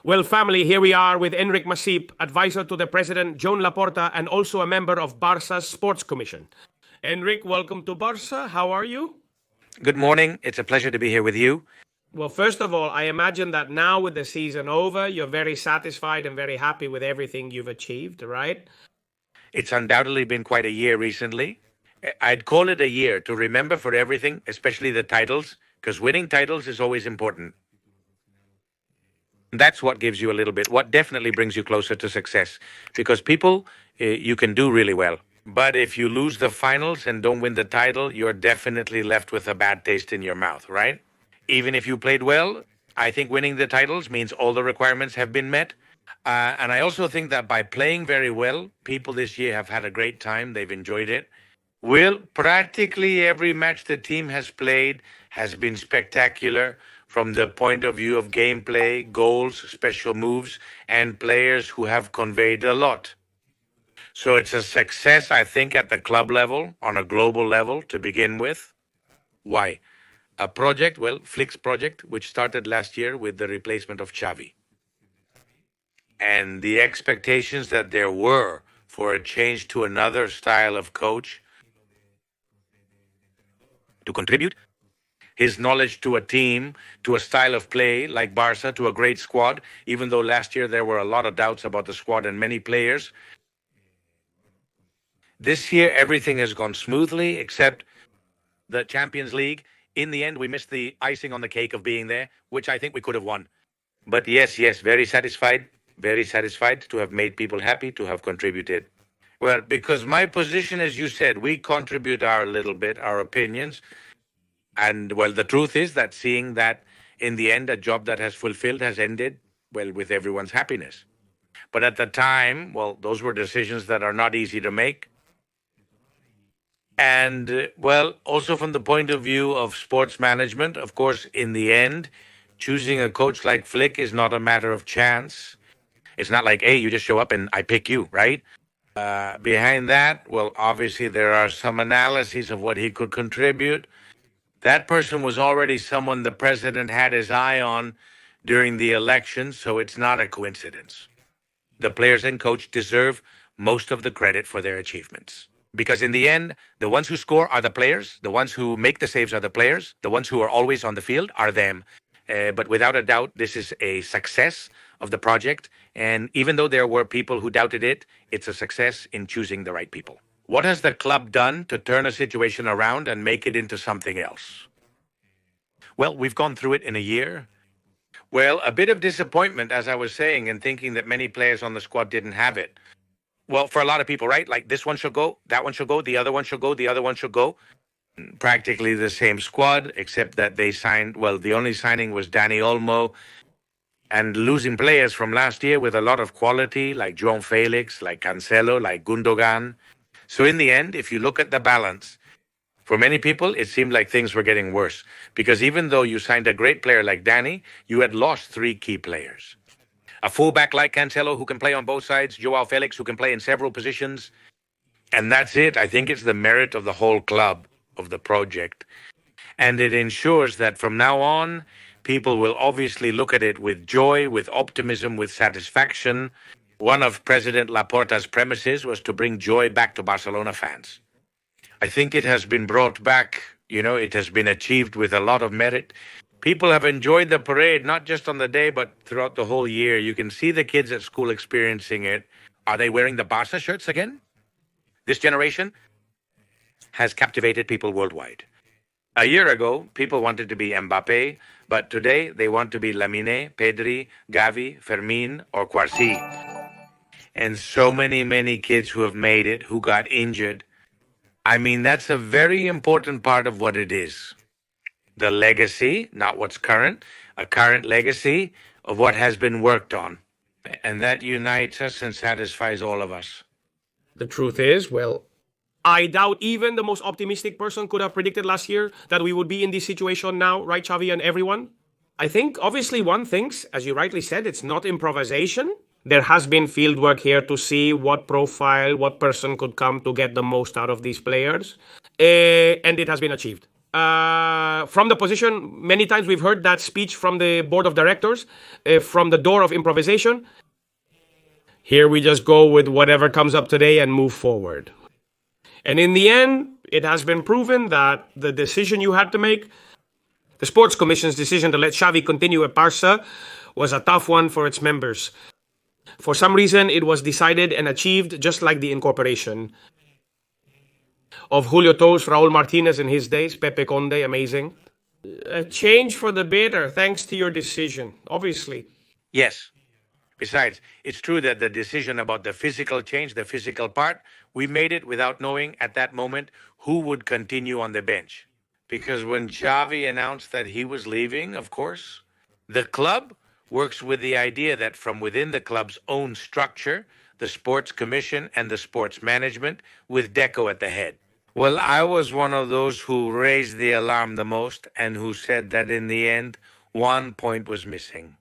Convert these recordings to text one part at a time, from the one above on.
Well, family, here we are with Enric Masip, advisor to the president, Joan Laporta, and also a member of Barça's Sports Commission. Enric, welcome to Barça. How are you? Good morning. It's a pleasure to be here with you. Well, first of all, I imagine that now with the season over, you're very satisfied and very happy with everything you've achieved, right? It's undoubtedly been quite a year recently. I'd call it a year to remember for everything, especially the titles, because winning titles is always important. That's what gives you a little bit, what definitely brings you closer to success. Because people, you can do really well. But if you lose the finals and don't win the title, you're definitely left with a bad taste in your mouth, right? Even if you played well, I think winning the titles means all the requirements have been met. And I also think that by playing very well, people this year have had a great time. They've enjoyed it. Well, practically every match the team has played has been spectacular from the point of view of gameplay, goals, special moves, and players who have conveyed a lot. So it's a success, I think, at the club level, on a global level to begin with. Why? A project, well, Flick's project, which started last year with the replacement of Xavi. And the expectations that there were for a change to another style of coach to contribute his knowledge to a team, to a style of play like Barça, to a great squad, even though last year there were a lot of doubts about the squad and many players. This year, everything has gone smoothly, except the Champions League. In the end, we missed the icing on the cake of being there, which I think we could have won. But yes, very satisfied to have made people happy, to have contributed. Well, because my position, as you said, we contribute our little bit, our opinions. And well, the truth is that seeing that in the end, a job that has fulfilled has ended, well, with everyone's happiness. But at the time, well, those were decisions that are not easy to make. And well, also from the point of view of sports management, of course, in the end, choosing a coach like Flick is not a matter of chance. It's not like, hey, you just show up and I pick you, right? Behind that, well, obviously there are some analyses of what he could contribute. That person was already someone the president had his eye on during the election, so it's not a coincidence. The players and coach deserve most of the credit for their achievements. Because in the end, the ones who score are the players, the ones who make the saves are the players, the ones who are always on the field are them. But without a doubt, this is a success of the project. And even though there were people who doubted it, it's a success in choosing the right people. What has the club done to turn a situation around and make it into something else? Well, we've gone through it in a year. Well, a bit of disappointment, as I was saying, and thinking that many players on the squad didn't have it. Well, for a lot of people, right? Like this one should go, that one should go, the other one should go, the other one should go. Practically the same squad, except that they signed, well, the only signing was Dani Olmo, and losing players from last year with a lot of quality, like João Felix, like Cancelo, like Gundogan. So in the end, if you look at the balance, for many people, it seemed like things were getting worse. Because even though you signed a great player like Dani, you had lost three key players. A fullback like Cancelo who can play on both sides, João Felix who can play in several positions. And that's it. I think it's the merit of the whole club, of the project. And it ensures that from now on, people will obviously look at it with joy, with optimism, with satisfaction. One of President Laporta's premises was to bring joy back to Barcelona fans. I think it has been brought back, it has been achieved with a lot of merit. People have enjoyed the parade, not just on the day, but throughout the whole year. You can see the kids at school experiencing it. Are they wearing the Barça shirts again? This generation has captivated people worldwide. A year ago, people wanted to be Mbappé, but today they want to be Lamine, Pedri, Gavi, Fermin, or Kouassi. And so many kids who have made it, who got injured. I mean, that's a very important part of what it is. The legacy, not what's current, a current legacy of what has been worked on. And that unites us and satisfies all of us. The truth is, well, I doubt even the most optimistic person could have predicted last year that we would be in this situation now, right, Xavi and everyone? I think, obviously, one thing, as you rightly said, it's not improvisation. There has been field work here to see what profile, what person could come to get the most out of these players. And it has been achieved. from the position, many times we've heard that speech from the board of directors, from the door of improvisation. Here we just go with whatever comes up today and move forward. And in the end, it has been proven that the decision you had to make, the Sports Commission's decision to let Xavi continue at Barça, was a tough one for its members. For some reason, it was decided and achieved just like the incorporation of Julio Toast, Raul Martinez in his days, Pepe Conde, amazing. A change for the better, thanks to your decision, obviously. Yes. Besides, it's true that the decision about the physical change, the physical part, we made it without knowing at that moment who would continue on the bench. Because when Xavi announced that he was leaving, of course, the club works with the idea that from within the club's own structure, the sports commission and the sports management, with Deco at the head. Well, I was one of those who raised the alarm the most and who said that in the end, one point was missing.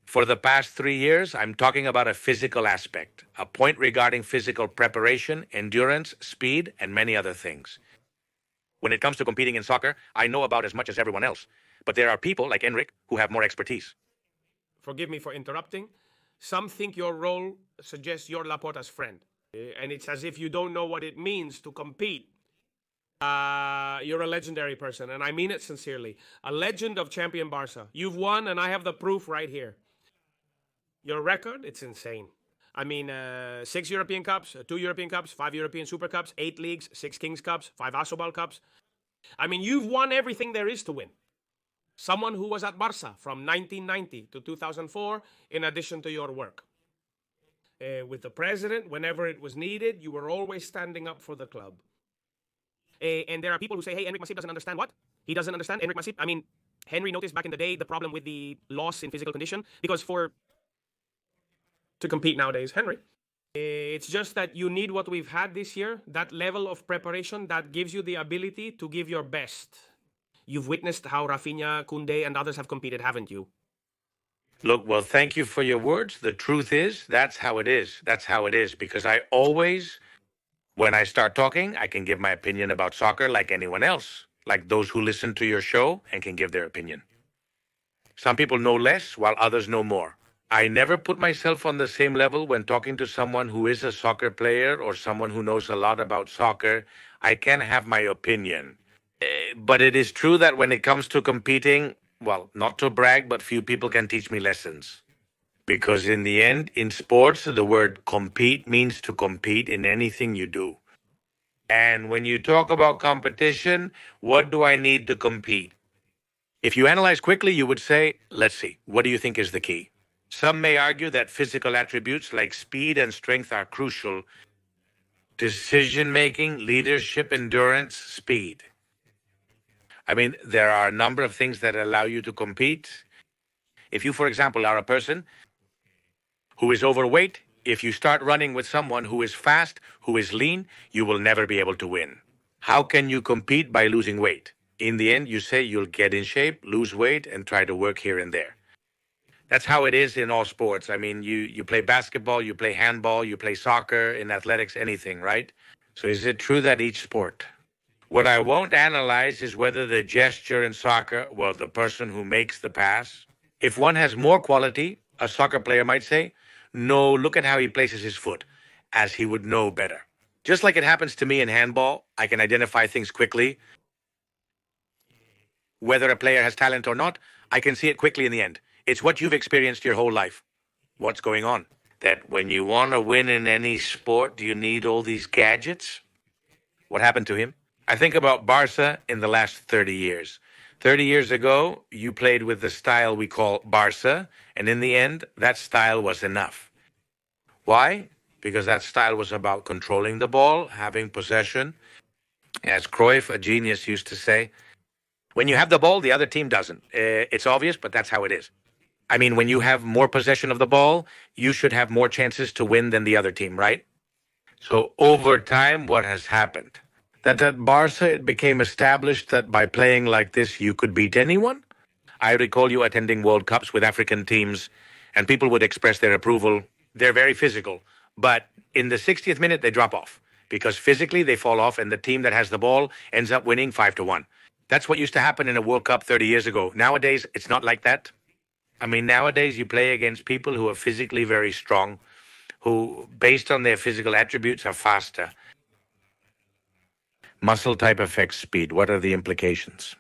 For the past 3 years, I'm talking about a physical aspect, a point regarding physical preparation, endurance, speed, and many other things. When it comes to competing in soccer, I know about as much as everyone else. But there are people like Enric who have more expertise. Forgive me for interrupting. Some think your role suggests you're Laporta's friend. And it's as if you don't know what it means to compete. You're a legendary person, and I mean it sincerely. A legend of champion Barça. You've won, and I have the proof right here. Your record, it's insane. I mean, 6 European Cups, 2 European Cups, 5 European Super Cups, 8 leagues, 6 Kings Cups, 5 Asobal Cups. I mean, you've won everything there is to win. Someone who was at Barça from 1990 to 2004, in addition to your work. With the president, whenever it was needed, you were always standing up for the club. And there are people who say, hey, Enric Masip doesn't understand what? He doesn't understand Enric Masip. I mean, Henry noticed back in the day the problem with the loss in physical condition, because to compete nowadays, Henry, it's just that you need what we've had this year, that level of preparation that gives you the ability to give your best. You've witnessed how Rafinha, Koundé, and others have competed, haven't you? Look, well, thank you for your words. The truth is, that's how it is. That's how it is. Because I always, when I start talking, I can give my opinion about soccer like anyone else, like those who listen to your show and can give their opinion. Some people know less while others know more. I never put myself on the same level when talking to someone who is a soccer player or someone who knows a lot about soccer. I can have my opinion. But it is true that when it comes to competing, well, not to brag, but few people can teach me lessons. Because in the end, in sports, the word compete means to compete in anything you do. And when you talk about competition, what do I need to compete? If you analyze quickly, you would say, let's see, what do you think is the key? Some may argue that physical attributes like speed and strength are crucial. Decision-making, leadership, endurance, speed. I mean, there are a number of things that allow you to compete. If you, for example, are a person who is overweight, if you start running with someone who is fast, who is lean, you will never be able to win. How can you compete by losing weight? In the end, you say you'll get in shape, lose weight, and try to work here and there. That's how it is in all sports. I mean, you play basketball, you play handball, you play soccer, in athletics, anything, right? So is it true that each sport? What I won't analyze is whether the gesture in soccer, well, the person who makes the pass, if one has more quality, a soccer player might say, no, look at how he places his foot, as he would know better. Just like it happens to me in handball, I can identify things quickly. Whether a player has talent or not, I can see it quickly in the end. It's what you've experienced your whole life. What's going on? That when you want to win in any sport, do you need all these gadgets? What happened to him? I think about Barça in the last 30 years. 30 years ago, you played with the style we call Barça, and in the end, that style was enough. Why? Because that style was about controlling the ball, having possession. As Cruyff, a genius, used to say, when you have the ball, the other team doesn't. It's obvious, but that's how it is. I mean, when you have more possession of the ball, you should have more chances to win than the other team, right? So over time, what has happened? That at Barça, it became established that by playing like this, you could beat anyone. I recall you attending World Cups with African teams, and people would express their approval. They're very physical, but in the 60th minute, they drop off because physically they fall off, and the team that has the ball ends up winning 5-1. That's what used to happen in a World Cup 30 years ago. Nowadays, it's not like that. I mean, nowadays you play against people who are physically very strong, who, based on their physical attributes, are faster. Muscle type affects speed. What are the implications?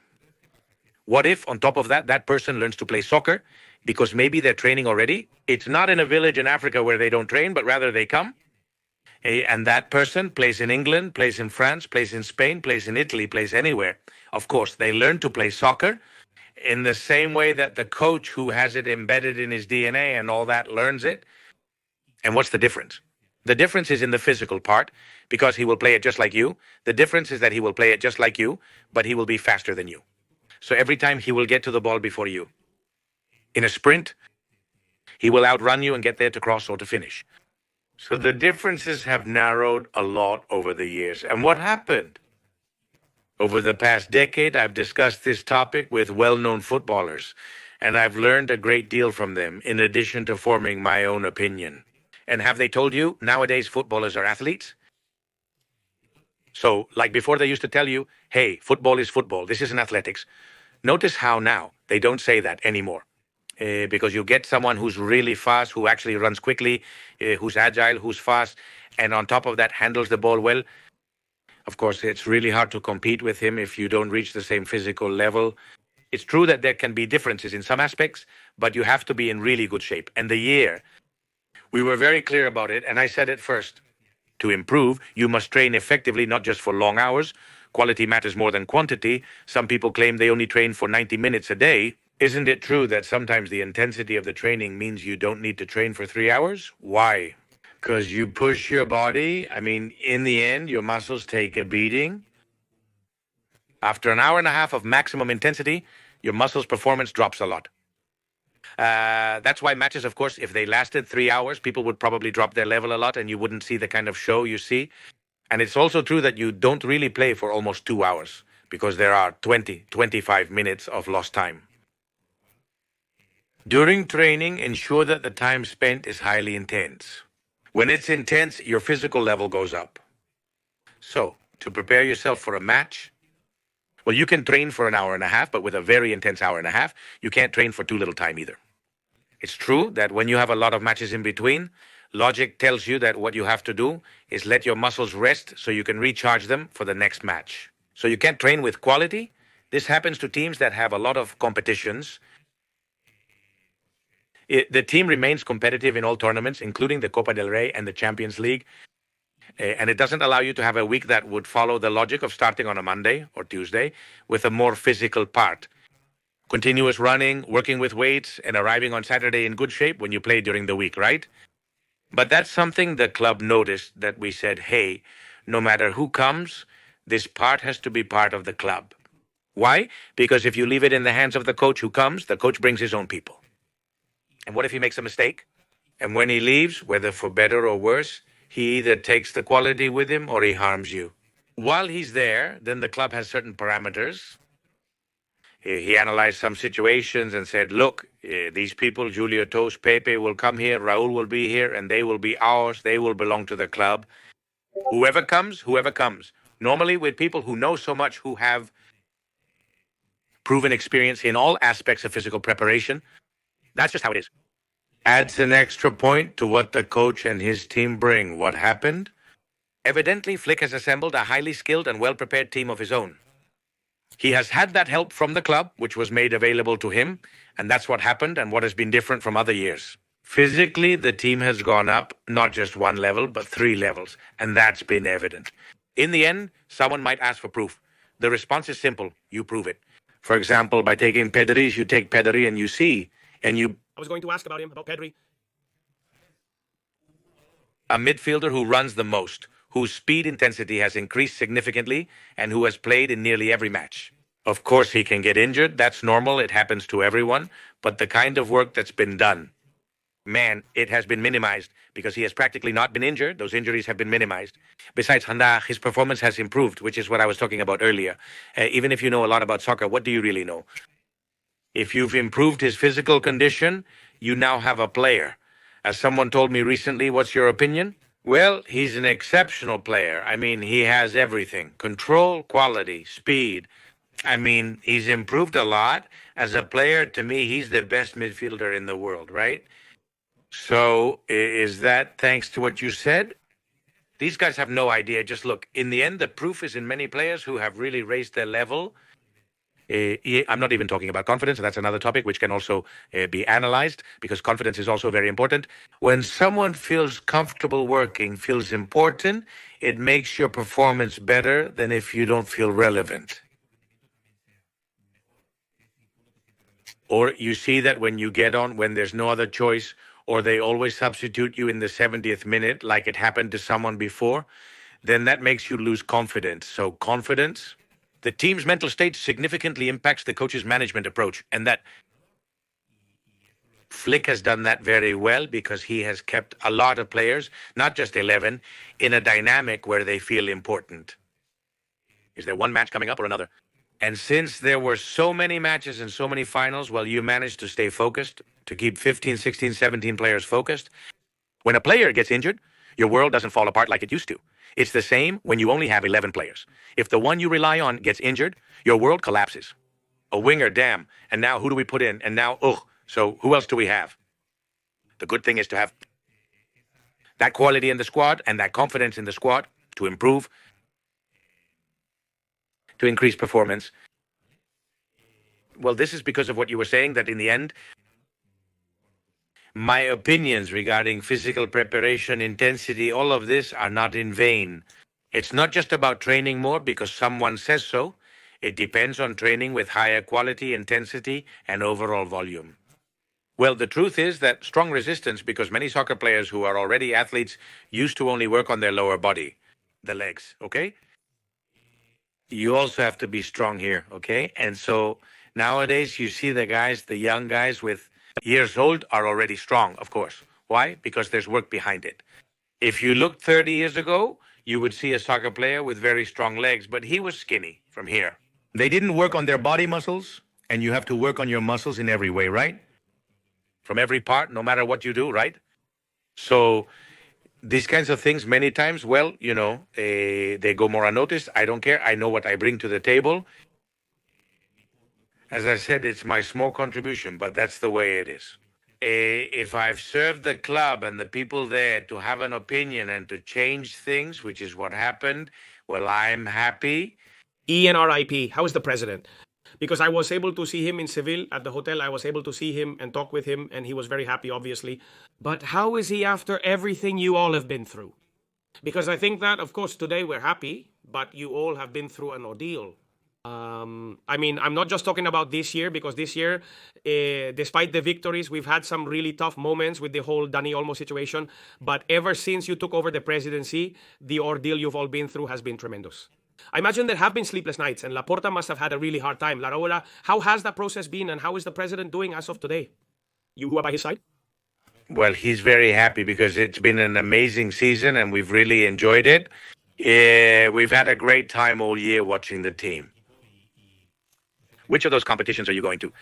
What if, on top of that, that person learns to play soccer because maybe they're training already? It's not in a village in Africa where they don't train, but rather they come. And that person plays in England, plays in France, plays in Spain, plays in Italy, plays anywhere. Of course, they learn to play soccer in the same way that the coach who has it embedded in his DNA and all that learns it. And what's the difference? The difference is in the physical part because he will play it just like you. The difference is that he will play it just like you, but he will be faster than you. So every time he will get to the ball before you. In a sprint, he will outrun you and get there to cross or to finish. So the differences have narrowed a lot over the years. And what happened? Over the past decade, I've discussed this topic with well-known footballers, and I've learned a great deal from them, in addition to forming my own opinion. And have they told you nowadays footballers are athletes? So, like before, they used to tell you, hey, football is football. This isn't athletics. Notice how now they don't say that anymore. Because you get someone who's really fast, who actually runs quickly, who's agile, who's fast, and on top of that handles the ball well. Of course, it's really hard to compete with him if you don't reach the same physical level. It's true that there can be differences in some aspects, but you have to be in really good shape. And the year, we were very clear about it, and I said it first. To improve, you must train effectively, not just for long hours. Quality matters more than quantity. Some people claim they only train for 90 minutes a day. Isn't it true that sometimes the intensity of the training means you don't need to train for 3 hours? Why? Because you push your body. I mean, in the end, your muscles take a beating. After an hour and a half of maximum intensity, your muscles' performance drops a lot. That's why matches, of course, if they lasted 3 hours, people would probably drop their level a lot and you wouldn't see the kind of show you see. And it's also true that you don't really play for almost 2 hours because there are 20, 25 minutes of lost time. During training, ensure that the time spent is highly intense. When it's intense, your physical level goes up. So, to prepare yourself for a match, well, you can train for an hour and a half, but with a very intense hour and a half, you can't train for too little time either. It's true that when you have a lot of matches in between, logic tells you that what you have to do is let your muscles rest so you can recharge them for the next match. So you can't train with quality. This happens to teams that have a lot of competitions. The team remains competitive in all tournaments, including the Copa del Rey and the Champions League. And it doesn't allow you to have a week that would follow the logic of starting on a Monday or Tuesday with a more physical part. Continuous running, working with weights, and arriving on Saturday in good shape when you play during the week, right? But that's something the club noticed, that we said, hey, no matter who comes, this part has to be part of the club. Why? Because if you leave it in the hands of the coach who comes, the coach brings his own people. And what if he makes a mistake? And when he leaves, whether for better or worse, he either takes the quality with him or he harms you. While he's there, then the club has certain parameters. He analyzed some situations and said, look, these people, Julio Toast, Pepe will come here, Raul will be here, and they will be ours. They will belong to the club. Whoever comes, whoever comes. Normally with people who know so much, who have proven experience in all aspects of physical preparation. That's just how it is. Adds an extra point to what the coach and his team bring. What happened? Evidently, Flick has assembled a highly skilled and well-prepared team of his own. He has had that help from the club, which was made available to him, and that's what happened and what has been different from other years. Physically, the team has gone up, not just one level, but 3 levels, and that's been evident. In the end, someone might ask for proof. The response is simple. You prove it. For example, by taking Pedri, you take Pedri and you see, and you... I was going to ask about Pedri. A midfielder who runs the most, whose speed intensity has increased significantly, and who has played in nearly every match. Of course, he can get injured. That's normal. It happens to everyone. But the kind of work that's been done, man, it has been minimized because he has practically not been injured. Those injuries have been minimized. Besides, Handa, his performance has improved, which is what I was talking about earlier. Even if you know a lot about soccer, what do you really know? If you've improved his physical condition, you now have a player. As someone told me recently, what's your opinion? Well, he's an exceptional player. I mean, he has everything. Control, quality, speed. I mean, he's improved a lot. As a player, to me, he's the best midfielder in the world, right? So is that thanks to what you said? These guys have no idea. Just look, in the end, the proof is in many players who have really raised their level. I'm not even talking about confidence. That's another topic which can also be analyzed because confidence is also very important. When someone feels comfortable working, feels important, it makes your performance better than if you don't feel relevant. Or you see that when you get on, when there's no other choice, or they always substitute you in the 70th minute, like it happened to someone before, then that makes you lose confidence. So, confidence, the team's mental state significantly impacts the coach's management approach. And that Flick has done that very well because he has kept a lot of players, not just 11, in a dynamic where they feel important. Is there one match coming up or another? And since there were so many matches and so many finals, well, you managed to stay focused, to keep 15, 16, 17 players focused. When a player gets injured, your world doesn't fall apart like it used to. It's the same when you only have 11 players. If the one you rely on gets injured, your world collapses. A winger, damn. And now who do we put in? And now, ugh. So who else do we have? The good thing is to have that quality in the squad and that confidence in the squad to improve, to increase performance. Well, this is because of what you were saying, that in the end, my opinions regarding physical preparation, intensity, all of this are not in vain. It's not just about training more because someone says so. It depends on training with higher quality, intensity, and overall volume. Well, the truth is that strong resistance, because many soccer players who are already athletes used to only work on their lower body, the legs, okay? You also have to be strong here, okay? And so nowadays you see the guys, the young guys with years old are already strong, of course. Why? Because there's work behind it. If you looked 30 years ago, you would see a soccer player with very strong legs, but he was skinny from here. They didn't work on their body muscles, and you have to work on your muscles in every way, right? From every part, no matter what you do, right? So these kinds of things, many times, well, they go more unnoticed. I don't care. I know what I bring to the table. As I said, it's my small contribution, but that's the way it is. If I've served the club and the people there to have an opinion and to change things, which is what happened, well, I'm happy. ENRIP, how is the president? Because I was able to see him in Seville at the hotel. I was able to see him and talk with him, and he was very happy, obviously. But how is he after everything you all have been through? Because I think that, of course, today we're happy, but you all have been through an ordeal. I mean, I'm not just talking about this year, because this year, despite the victories, we've had some really tough moments with the whole Dani Olmo situation. But ever since you took over the presidency, the ordeal you've all been through has been tremendous. I imagine there have been sleepless nights, and Laporta must have had a really hard time. Larola, how has that process been, and how is the president doing as of today? You who are by his side? Well, he's very happy because it's been an amazing season and we've really enjoyed it. We've had a great time all year watching the team. Which of those competitions are you going to?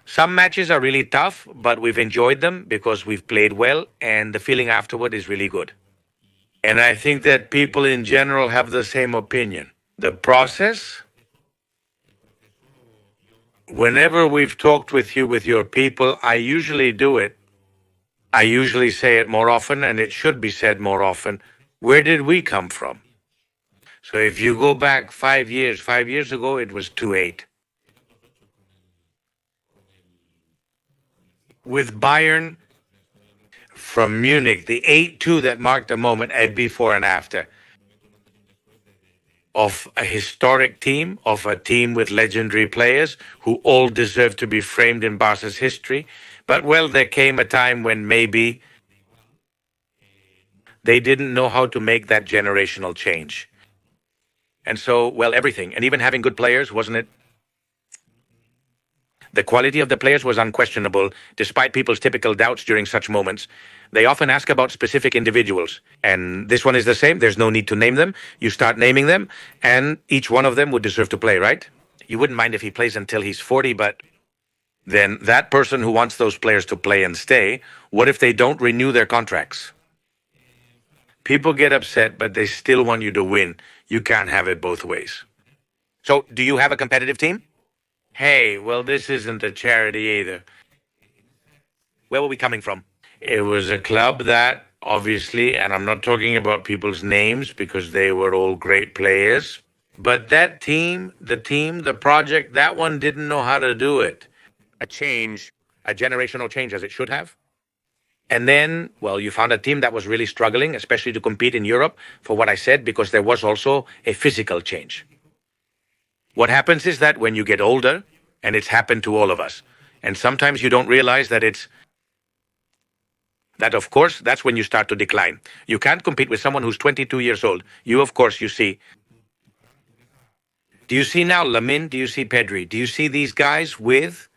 Some matches are really tough, but we've enjoyed them because we've played well, and the feeling afterward is really good. And I think that people in general have the same opinion. The process, whenever we've talked with you, with your people, I usually do it. I usually say it more often, and it should be said more often. Where did we come from? So if you go back 5 years ago, it was 2-8. With Bayern from Munich, the 8-2 that marked a moment at before and after of a historic team, of a team with legendary players who all deserve to be framed in Barca's history. But, well, there came a time when maybe they didn't know how to make that generational change. And so, well, everything, and even having good players, wasn't it? The quality of the players was unquestionable, despite people's typical doubts during such moments. They often ask about specific individuals, and this one is the same. There's no need to name them. You start naming them, and each one of them would deserve to play, right? You wouldn't mind if he plays until he's 40, but then that person who wants those players to play and stay, what if they don't renew their contracts? People get upset, but they still want you to win. You can't have it both ways. So, do you have a competitive team? Hey, well, this isn't a charity either. Where were we coming from? It was a club that, obviously, and I'm not talking about people's names because they were all great players, but that team, the project, that one didn't know how to do it. A change, a generational change as it should have. And then, well, you found a team that was really struggling, especially to compete in Europe, for what I said, because there was also a physical change. What happens is that when you get older, and it's happened to all of us, and sometimes you don't realize that of course, that's when you start to decline. You can't compete with someone who's 22 years old. You, of course, you see. Do you see now Lamine? Do you see Pedri? Do you see these guys with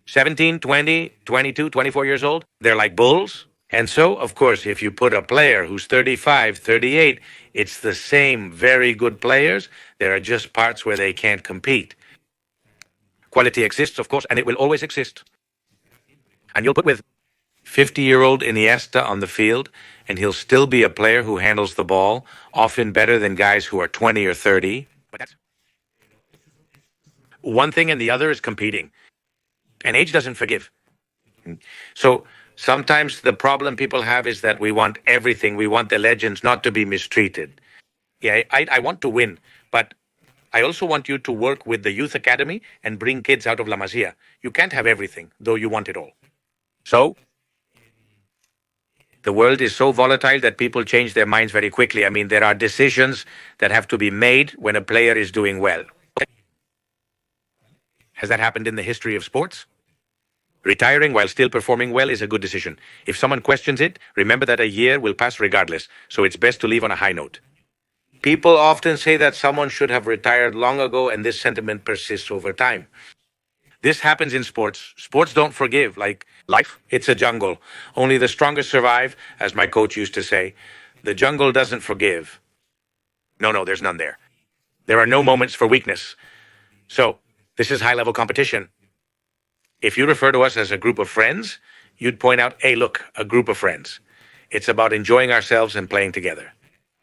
17, 20, 22, 24 years old? They're like bulls. And so, of course, if you put a player who's 35, 38, it's the same very good players. There are just parts where they can't compete. Quality exists, of course, and it will always exist. And you'll put with 50-year-old Iniesta on the field, and he'll still be a player who handles the ball, often better than guys who are 20 or 30. But that's one thing, and the other is competing. And age doesn't forgive. So sometimes the problem people have is that we want everything. We want the legends not to be mistreated. Yeah, I want to win, but I also want you to work with the youth academy and bring kids out of La Masia. You can't have everything, though you want it all. So the world is so volatile that people change their minds very quickly. I mean, there are decisions that have to be made when a player is doing well. Has that happened in the history of sports? Retiring while still performing well is a good decision. If someone questions it, remember that a year will pass regardless, so it's best to leave on a high note. People often say that someone should have retired long ago, and this sentiment persists over time. This happens in sports. Sports don't forgive, like life. It's a jungle. Only the strongest survive, as my coach used to say. The jungle doesn't forgive. No, there's none there. There are no moments for weakness. So, this is high-level competition. If you refer to us as a group of friends, you'd point out, hey, look, a group of friends. It's about enjoying ourselves and playing together.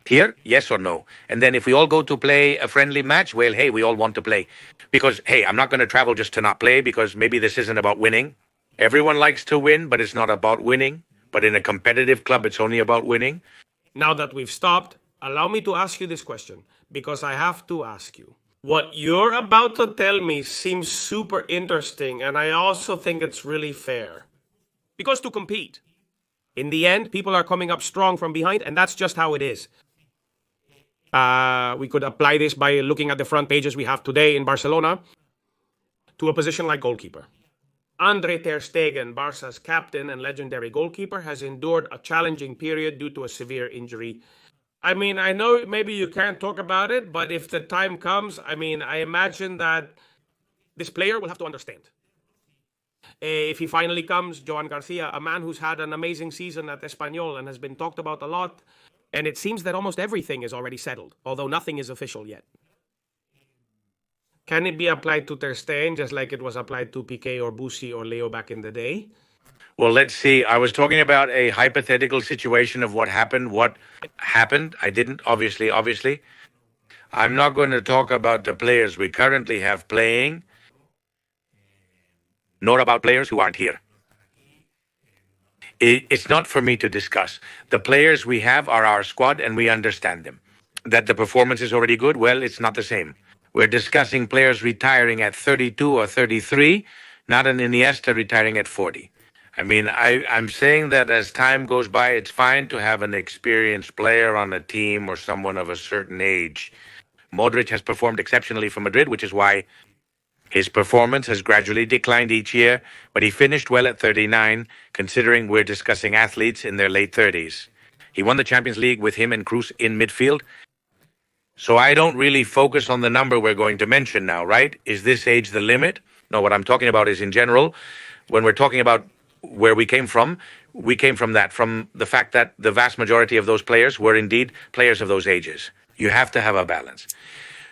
Here, yes or no? And then if we all go to play a friendly match, well, hey, we all want to play. Because, hey, I'm not going to travel just to not play because maybe this isn't about winning. Everyone likes to win, but it's not about winning. But in a competitive club, it's only about winning. Now that we've stopped, allow me to ask you this question, because I have to ask you. What you're about to tell me seems super interesting, and I also think it's really fair. Because to compete, in the end, people are coming up strong from behind, and that's just how it is. We could apply this by looking at the front pages we have today in Barcelona to a position like goalkeeper. Andre ter Stegen, Barca's captain and legendary goalkeeper, has endured a challenging period due to a severe injury. I mean, I know maybe you can't talk about it, but if the time comes, I mean, I imagine that this player will have to understand. If he finally comes, Joan Garcia, a man who's had an amazing season at Espanyol and has been talked about a lot, and it seems that almost everything is already settled, although nothing is official yet. Can it be applied to Ter Stegen just like it was applied to Piqué or Busi or Leo back in the day? Well, let's see. I was talking about a hypothetical situation of what happened. What happened? I didn't, obviously. I'm not going to talk about the players we currently have playing, nor about players who aren't here. It's not for me to discuss. The players we have are our squad, and we understand them. That the performance is already good, well, it's not the same. We're discussing players retiring at 32 or 33, not an Iniesta retiring at 40. I mean, I'm saying that as time goes by, it's fine to have an experienced player on a team or someone of a certain age. Modric has performed exceptionally for Madrid, which is why his performance has gradually declined each year, but he finished well at 39, considering we're discussing athletes in their late 30s. He won the Champions League with him and Kroos in midfield. So I don't really focus on the number we're going to mention now, right? Is this age the limit? No, what I'm talking about is in general, when we're talking about where we came from that, from the fact that the vast majority of those players were indeed players of those ages. You have to have a balance.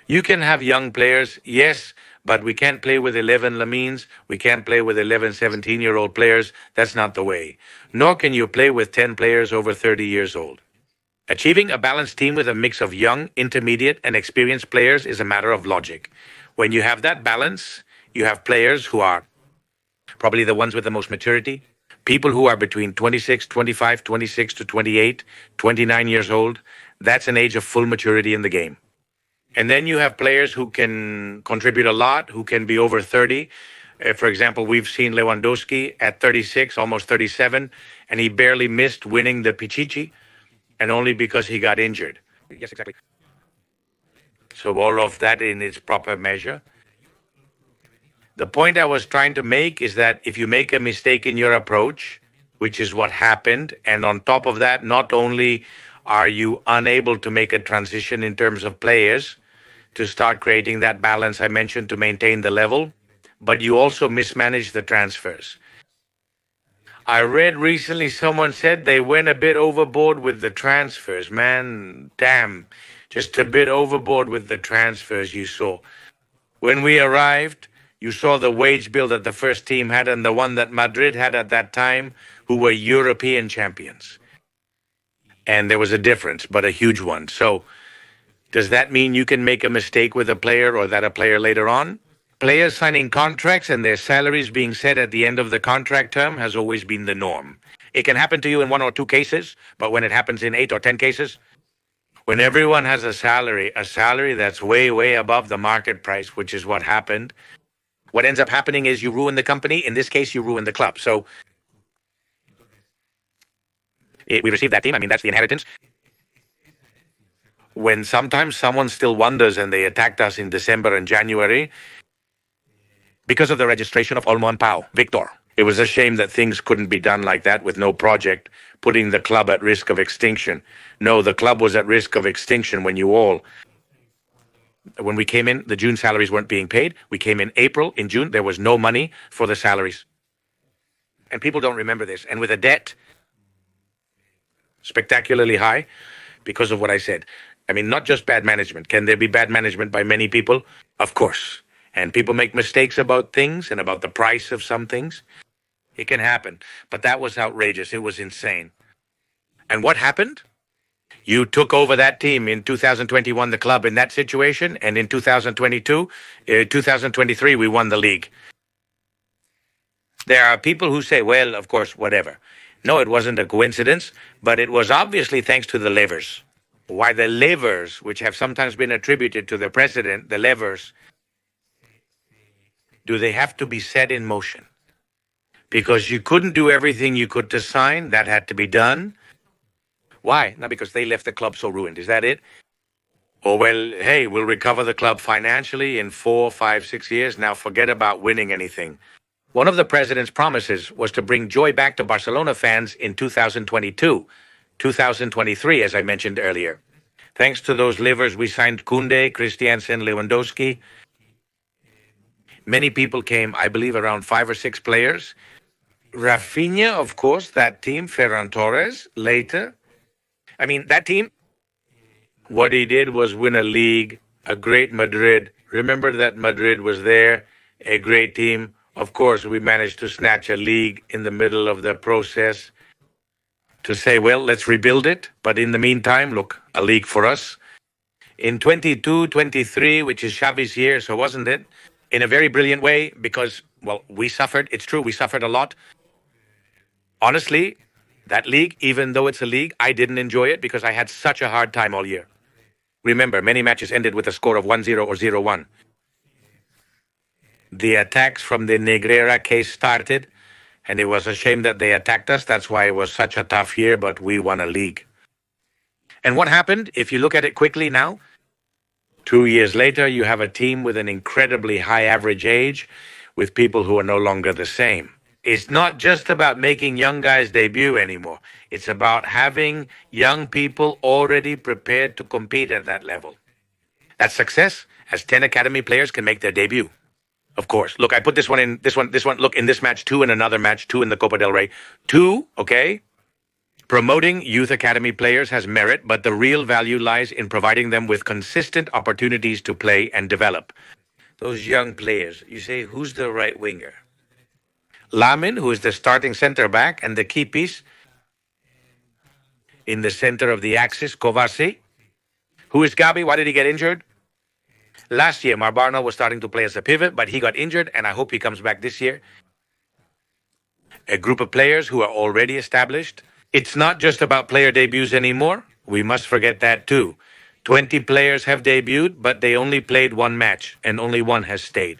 You can have young players, yes, but we can't play with 11 Lamines. We can't play with 11, 17-year-old players. That's not the way. Nor can you play with 10 players over 30 years old. Achieving a balanced team with a mix of young, intermediate, and experienced players is a matter of logic. When you have that balance, you have players who are probably the ones with the most maturity, people who are between 26, 25, 26 to 28, 29 years old. That's an age of full maturity in the game. And then you have players who can contribute a lot, who can be over 30. For example, we've seen Lewandowski at 36, almost 37, and he barely missed winning the Pichichi, and only because he got injured. Yes, exactly. So all of that in its proper measure. The point I was trying to make is that if you make a mistake in your approach, which is what happened, and on top of that, not only are you unable to make a transition in terms of players to start creating that balance I mentioned to maintain the level, but you also mismanage the transfers. I read recently someone said they went a bit overboard with the transfers. Man, damn, just a bit overboard with the transfers you saw. When we arrived, you saw the wage bill that the first team had and the one that Madrid had at that time, who were European champions. And there was a difference, but a huge one. So does that mean you can make a mistake with a player or that a player later on? Players signing contracts and their salaries being set at the end of the contract term has always been the norm. It can happen to you in 1 or 2 cases, but when it happens in 8 or 10 cases, when everyone has a salary that's way, way above the market price, which is what happened, what ends up happening is you ruin the company. In this case, you ruin the club. So we received that team. I mean, that's the inheritance. When sometimes someone still wonders and they attacked us in December and January because of the registration of Olmo and Pau, Victor. It was a shame that things couldn't be done like that with no project, putting the club at risk of extinction. No, the club was at risk of extinction when we came in, the June salaries weren't being paid. We came in April, in June, there was no money for the salaries. And people don't remember this. And with a debt spectacularly high because of what I said. I mean, not just bad management. Can there be bad management by many people? Of course. And people make mistakes about things and about the price of some things. It can happen. But that was outrageous. It was insane. And what happened? You took over that team in 2021, the club in that situation. And in 2022, 2023, we won the league. There are people who say, well, of course, whatever. No, it wasn't a coincidence, but it was obviously thanks to the levers. Why the levers, which have sometimes been attributed to the president, the levers, do they have to be set in motion? Because you couldn't do everything you could to sign. That had to be done. Why? Not because they left the club so ruined. Is that it? Or, well, hey, we'll recover the club financially in 4, 5, 6 years. Now forget about winning anything. One of the president's promises was to bring joy back to Barcelona fans in 2022, 2023, as I mentioned earlier. Thanks to those levers, we signed Koundé, Christiansen, Lewandowski. Many people came, I believe, around 5 or 6 players. Rafinha, of course, that team, Ferran Torres, later. I mean, that team, what he did was win a league, a great Madrid. Remember that Madrid was there, a great team. Of course, we managed to snatch a league in the middle of the process to say, well, let's rebuild it. But in the meantime, look, a league for us. In 22, 23, which is Xavi's year, so wasn't it? In a very brilliant way because, well, we suffered. It's true, we suffered a lot. Honestly, that league, even though it's a league, I didn't enjoy it because I had such a hard time all year. Remember, many matches ended with a score of 1-0 or 0-1. The attacks from the Negreira case started, and it was a shame that they attacked us. That's why it was such a tough year, but we won a league. And what happened? If you look at it quickly now, 2 years later, you have a team with an incredibly high average age, with people who are no longer the same. It's not just about making young guys debut anymore. It's about having young people already prepared to compete at that level. That's success, as 10 academy players can make their debut. Of course. Look, I put this one in, this one, look, in this match, 2 in another match, 2 in the Copa del Rey. 2, okay? Promoting youth academy players has merit, but the real value lies in providing them with consistent opportunities to play and develop. Those young players, you say, who's the right winger? Lamin, who is the starting center back and the key piece. in the center of the axis, Kovacic. Who is Gabi? Why did he get injured? Last year, Marbarna was starting to play as a pivot, but he got injured, and I hope he comes back this year. A group of players who are already established. It's not just about player debuts anymore. We must forget that too. 20 players have debuted, but they only played one match, and only one has stayed.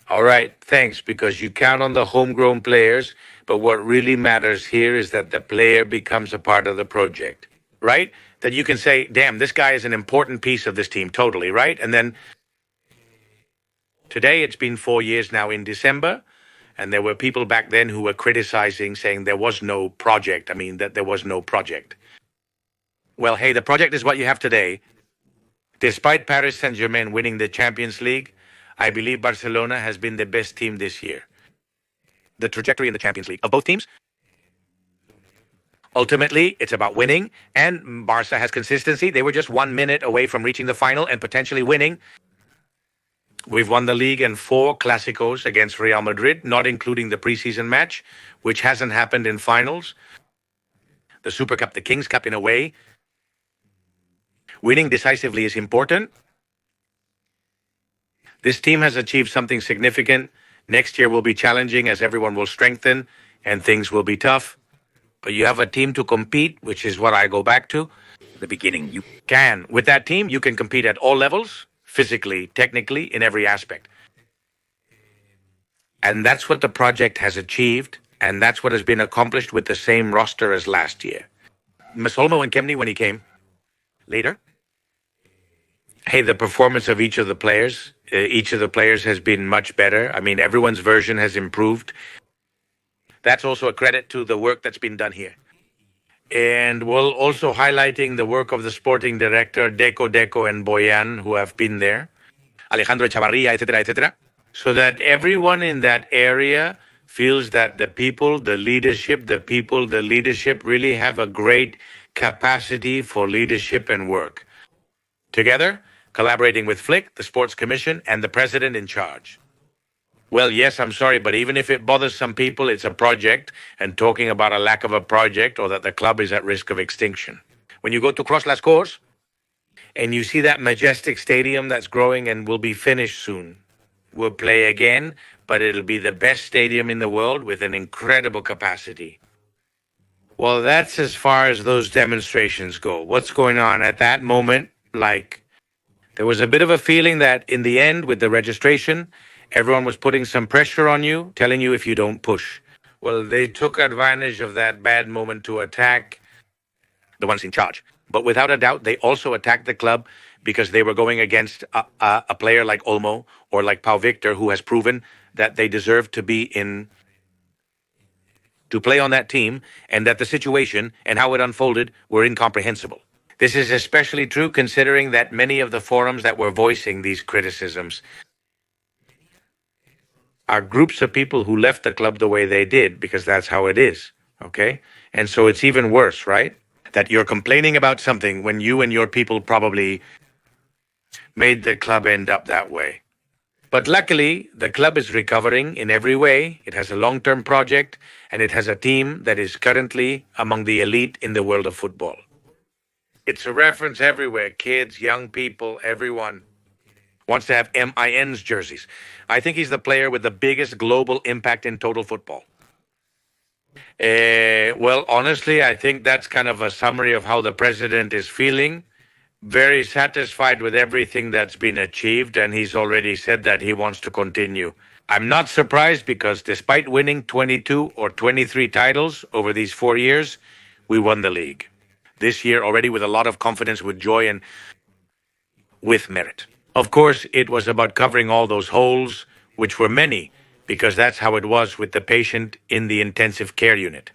All right, thanks, because you count on the homegrown players, but what really matters here is that the player becomes a part of the project, right? That you can say, damn, this guy is an important piece of this team, totally, right? And then today, it's been 4 years now in December, and there were people back then who were criticizing, saying there was no project. I mean, that there was no project. Well, hey, the project is what you have today. Despite Paris Saint-Germain winning the Champions League, I believe Barcelona has been the best team this year. The trajectory in the Champions League of both teams, ultimately, it's about winning, and Barça has consistency. They were just 1 minute away from reaching the final and potentially winning. We've won the league in 4 Clásicos against Real Madrid, not including the preseason match, which hasn't happened in finals. The Super Cup, the King's Cup in a way. Winning decisively is important. This team has achieved something significant. Next year will be challenging as everyone will strengthen and things will be tough. But you have a team to compete, which is what I go back to. The beginning, you can. With that team, you can compete at all levels, physically, technically, in every aspect. And that's what the project has achieved, and that's what has been accomplished with the same roster as last year. Masolmo and Kemney when he came later. Hey, the performance of each of the players has been much better. I mean, everyone's version has improved. That's also a credit to the work that's been done here. And we'll also highlighting the work of the sporting director, Deco, and Boyan, who have been there. Alejandro Echavarria, etc., so that everyone in that area feels that the leadership really have a great capacity for leadership and work. Together, collaborating with Flick, the sports commission, and the president in charge. Well, yes, I'm sorry, but even if it bothers some people, it's a project, and talking about a lack of a project or that the club is at risk of extinction. When you go to Cross Las Corts, and you see that majestic stadium that's growing and will be finished soon. We'll play again, but it'll be the best stadium in the world with an incredible capacity. Well, that's as far as those demonstrations go. What's going on at that moment? Like, there was a bit of a feeling that in the end, with the registration, everyone was putting some pressure on you, telling you if you don't push. Well, they took advantage of that bad moment to attack the ones in charge. But without a doubt, they also attacked the club because they were going against a player like Olmo or like Pau Victor, who has proven that they deserve to play on that team, and that the situation and how it unfolded were incomprehensible. This is especially true considering that many of the forums that were voicing these criticisms are groups of people who left the club the way they did because that's how it is, okay? And so it's even worse, right? That you're complaining about something when you and your people probably made the club end up that way. But luckily, the club is recovering in every way. It has a long-term project, and it has a team that is currently among the elite in the world of football. It's a reference everywhere. Kids, young people, everyone wants to have MIN's jerseys. I think he's the player with the biggest global impact in total football. Well, honestly, I think that's kind of a summary of how the president is feeling. Very satisfied with everything that's been achieved, and he's already said that he wants to continue. I'm not surprised because despite winning 22 or 23 titles over these 4 years, we won the league. This year already with a lot of confidence, with joy, and with merit. Of course, it was about covering all those holes, which were many, because that's how it was with the patient in the intensive care unit.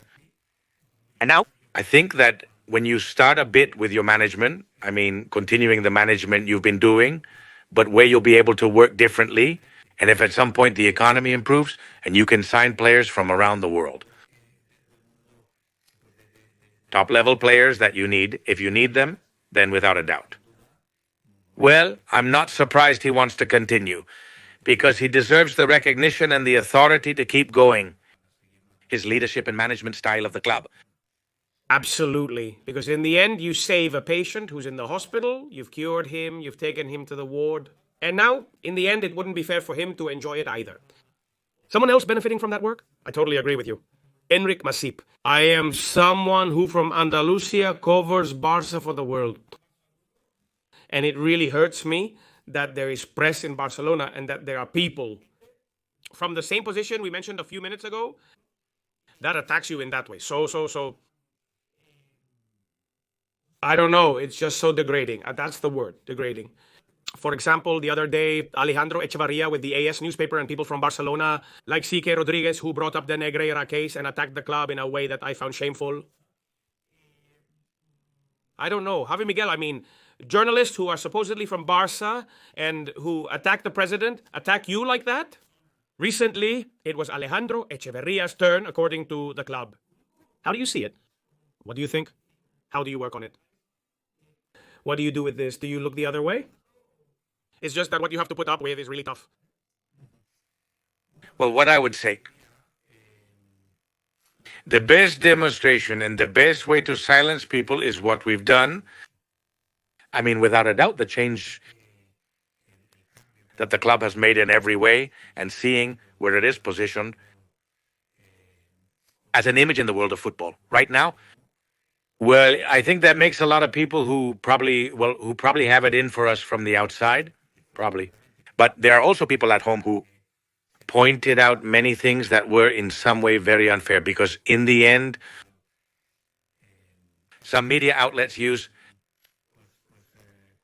And now, I think that when you start a bit with your management, I mean, continuing the management you've been doing, but where you'll be able to work differently, and if at some point the economy improves, and you can sign players from around the world. Top-level players that you need, if you need them, then without a doubt. Well, I'm not surprised he wants to continue, because he deserves the recognition and the authority to keep going. His leadership and management style of the club. Absolutely. Because in the end, you save a patient who's in the hospital, you've cured him, you've taken him to the ward. And now, in the end, it wouldn't be fair for him to enjoy it either. Someone else benefiting from that work? I totally agree with you. Enric Masip. I am someone who from Andalusia covers Barça for the world. And it really hurts me that there is press in Barcelona and that there are people from the same position we mentioned a few minutes ago that attacks you in that way. So. I don't know. It's just so degrading. That's the word, degrading. For example, the other day, Alejandro Echevarria with the AS newspaper and people from Barcelona, like C.K. Rodriguez, who brought up the Negreira case and attacked the club in a way that I found shameful. I don't know. Javi Miguel, I mean, journalists who are supposedly from Barça and who attack the president, attack you like that? Recently, it was Alejandro Echevarria's turn, according to the club. How do you see it? What do you think? How do you work on it? What do you do with this? Do you look the other way? It's just that what you have to put up with is really tough. Well, what I would say, the best demonstration and the best way to silence people is what we've done. I mean, without a doubt, the change that the club has made in every way and seeing where it is positioned as an image in the world of football right now. Well, I think that makes a lot of people who probably have it in for us from the outside, probably. But there are also people at home who pointed out many things that were in some way very unfair, because in the end, some media outlets use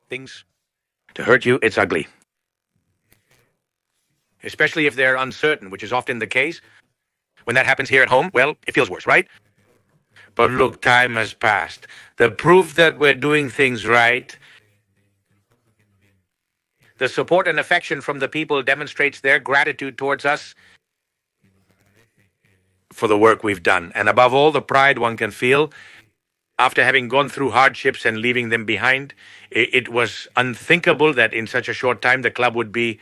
things to hurt you. It's ugly. Especially if they're uncertain, which is often the case. When that happens here at home, well, it feels worse, right? But look, time has passed. The proof that we're doing things right, the support and affection from the people demonstrates their gratitude towards us for the work we've done. And above all, the pride one can feel after having gone through hardships and leaving them behind. It was unthinkable that in such a short time the club would be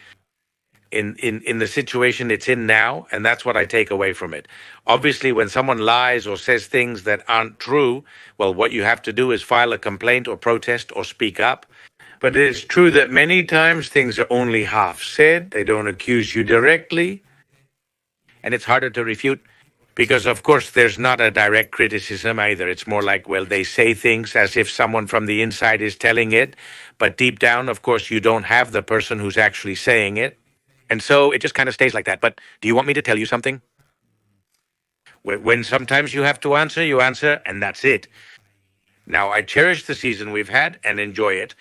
in the situation it's in now, and that's what I take away from it. Obviously, when someone lies or says things that aren't true, well, what you have to do is file a complaint or protest or speak up. But it's true that many times things are only half said. They don't accuse you directly, and it's harder to refute because, of course, there's not a direct criticism either. It's more like, well, they say things as if someone from the inside is telling it, but deep down, of course, you don't have the person who's actually saying it. And so it just kind of stays like that. But do you want me to tell you something? When sometimes you have to answer, you answer, and that's it. Now, I cherish the season we've had and enjoy it.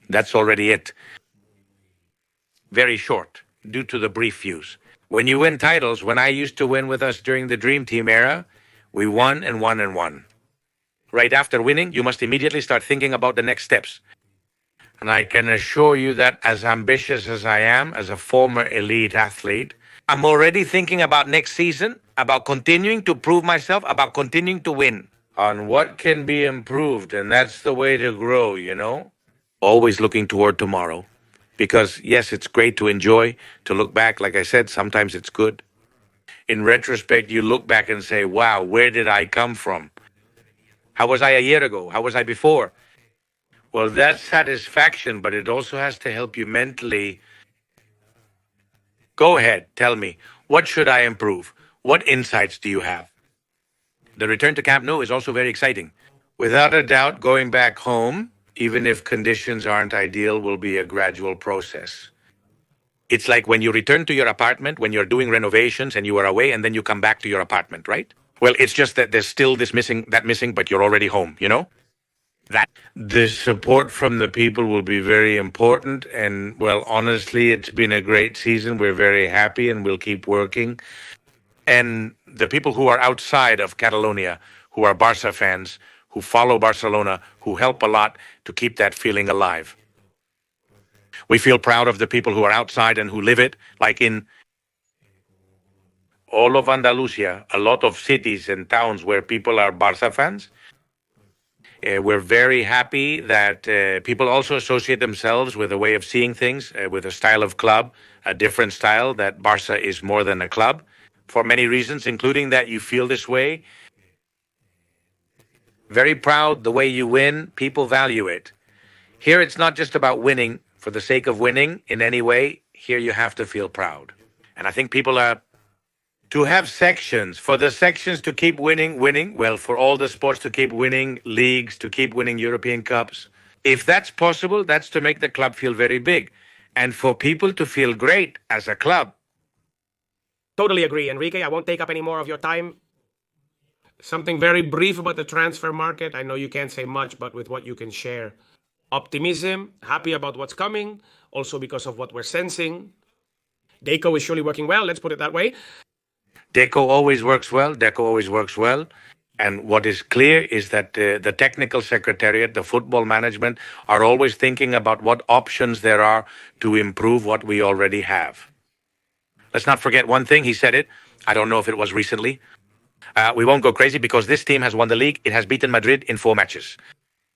That's already it. Very short, due to the brief fuse. When you win titles, when I used to win with us during the Dream Team era, we won and won and won. Right after winning, you must immediately start thinking about the next steps. And I can assure you that as ambitious as I am, as a former elite athlete, I'm already thinking about next season, about continuing to prove myself, about continuing to win. On what can be improved, and that's the way to grow, you know? Always looking toward tomorrow. Because, yes, it's great to enjoy, to look back. Like I said, sometimes it's good. In retrospect, you look back and say, wow, where did I come from? How was I a year ago? How was I before? Well, that's satisfaction, but it also has to help you mentally. Go ahead, tell me, what should I improve? What insights do you have? The return to Camp Nou is also very exciting. Without a doubt, going back home, even if conditions aren't ideal, will be a gradual process. It's like when you return to your apartment, when you're doing renovations and you are away, and then you come back to your apartment, right? Well, it's just that there's still this missing, that missing, but you're already home, you know? That the support from the people will be very important. And well, honestly, it's been a great season. We're very happy and we'll keep working. And the people who are outside of Catalonia, who are Barça fans, who follow Barcelona, who help a lot to keep that feeling alive. We feel proud of the people who are outside and who live it, like in all of Andalusia, a lot of cities and towns where people are Barça fans. We're very happy that people also associate themselves with a way of seeing things, with a style of club, a different style, that Barça is more than a club, for many reasons, including that you feel this way. Very proud the way you win. People value it. Here, it's not just about winning for the sake of winning in any way. Here, you have to feel proud. And I think people are to have sections, for the sections to keep winning, well, for all the sports to keep winning leagues, to keep winning European Cups. If that's possible, that's to make the club feel very big. And for people to feel great as a club. Totally agree, Enrique. I won't take up any more of your time. Something very brief about the transfer market. I know you can't say much, but with what you can share. Optimism, happy about what's coming, also because of what we're sensing. Deco is surely working well, let's put it that way. Deco always works well. Deco always works well. And what is clear is that the technical secretariat, the football management, are always thinking about what options there are to improve what we already have. Let's not forget one thing. He said it. I don't know if it was recently. We won't go crazy because this team has won the league. It has beaten Madrid in 4 matches.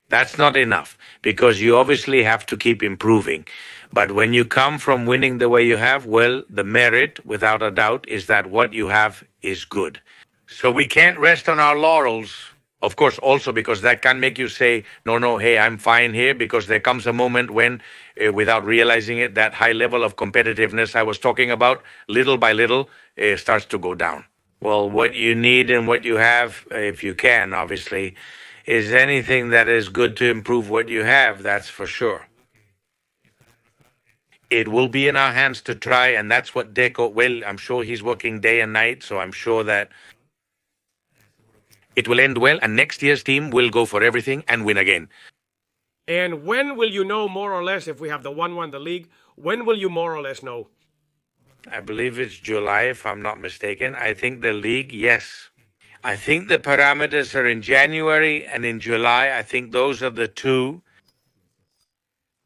That's not enough because you obviously have to keep improving. But when you come from winning the way you have, well, the merit, without a doubt, is that what you have is good. So we can't rest on our laurels. Of course, also because that can make you say, no, hey, I'm fine here, because there comes a moment when, without realizing it, that high level of competitiveness I was talking about, little by little, starts to go down. Well, what you need and what you have, if you can, obviously, is anything that is good to improve what you have, that's for sure. It will be in our hands to try, and that's what Deco will. I'm sure he's working day and night, so I'm sure that it will end well, and next year's team will go for everything and win again. And when will you know more or less if we have the 1-1 the league? When will you more or less know? I believe it's July, if I'm not mistaken. I think the league, yes. I think the parameters are in January and in July. I think those are the two.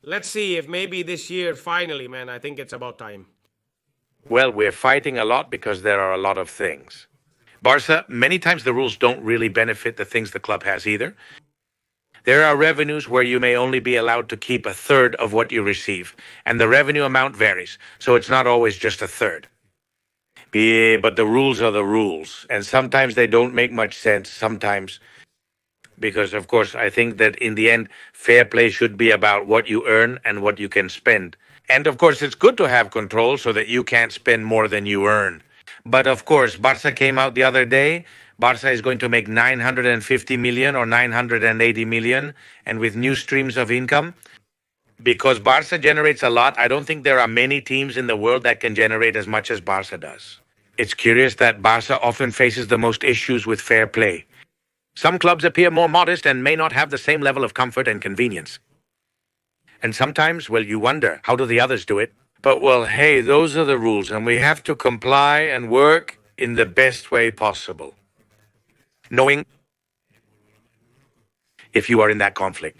Let's see if maybe this year, finally, man, I think it's about time. Well, we're fighting a lot because there are a lot of things. Barça, many times the rules don't really benefit the things the club has either. There are revenues where you may only be allowed to keep a third of what you receive, and the revenue amount varies, so it's not always just a third. But the rules are the rules, and sometimes they don't make much sense, sometimes. Because, of course, I think that in the end, fair play should be about what you earn and what you can spend. And, of course, it's good to have control so that you can't spend more than you earn. But, of course, Barça came out the other day. Barça is going to make 950 million or 980 million, and with new streams of income. Because Barça generates a lot, I don't think there are many teams in the world that can generate as much as Barça does. It's curious that Barça often faces the most issues with fair play. Some clubs appear more modest and may not have the same level of comfort and convenience. And sometimes, well, you wonder, how do the others do it? But, well, hey, those are the rules, and we have to comply and work in the best way possible. Knowing if you are in that conflict.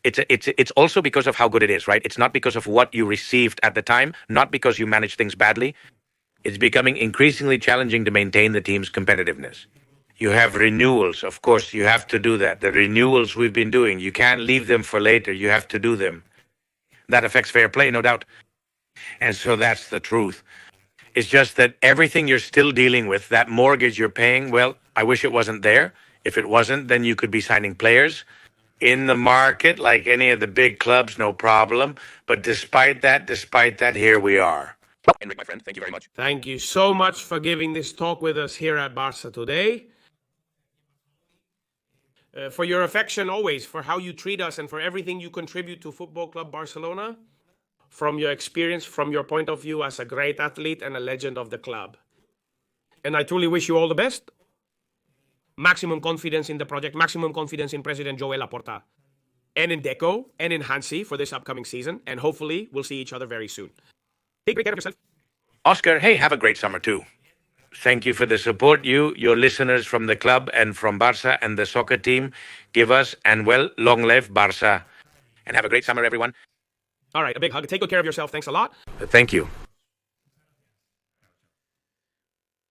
It's also because of how good it is, right? It's not because of what you received at the time, not because you managed things badly. It's becoming increasingly challenging to maintain the team's competitiveness. You have renewals. Of course, you have to do that. The renewals we've been doing, you can't leave them for later. You have to do them. That affects fair play, no doubt. And so that's the truth. It's just that everything you're still dealing with, that mortgage you're paying, well, I wish it wasn't there. If it wasn't, then you could be signing players in the market like any of the big clubs, no problem. But despite that, here we are. Enric, my friend, thank you very much. Thank you so much for giving this talk with us here at Barça today. For your affection always, for how you treat us, and for everything you contribute to Football Club Barcelona, from your experience, from your point of view as a great athlete and a legend of the club. And I truly wish you all the best. Maximum confidence in the project, maximum confidence in President Joan Laporta, and in Deco, and in Hansi for this upcoming season, and hopefully we'll see each other very soon. Take great care of yourself. Oscar, hey, have a great summer too. Thank you for the support you, your listeners from the club and from Barça and the soccer team give us. And well, long live Barça. And have a great summer, everyone. All right, a big hug. Take good care of yourself. Thanks a lot. Thank you.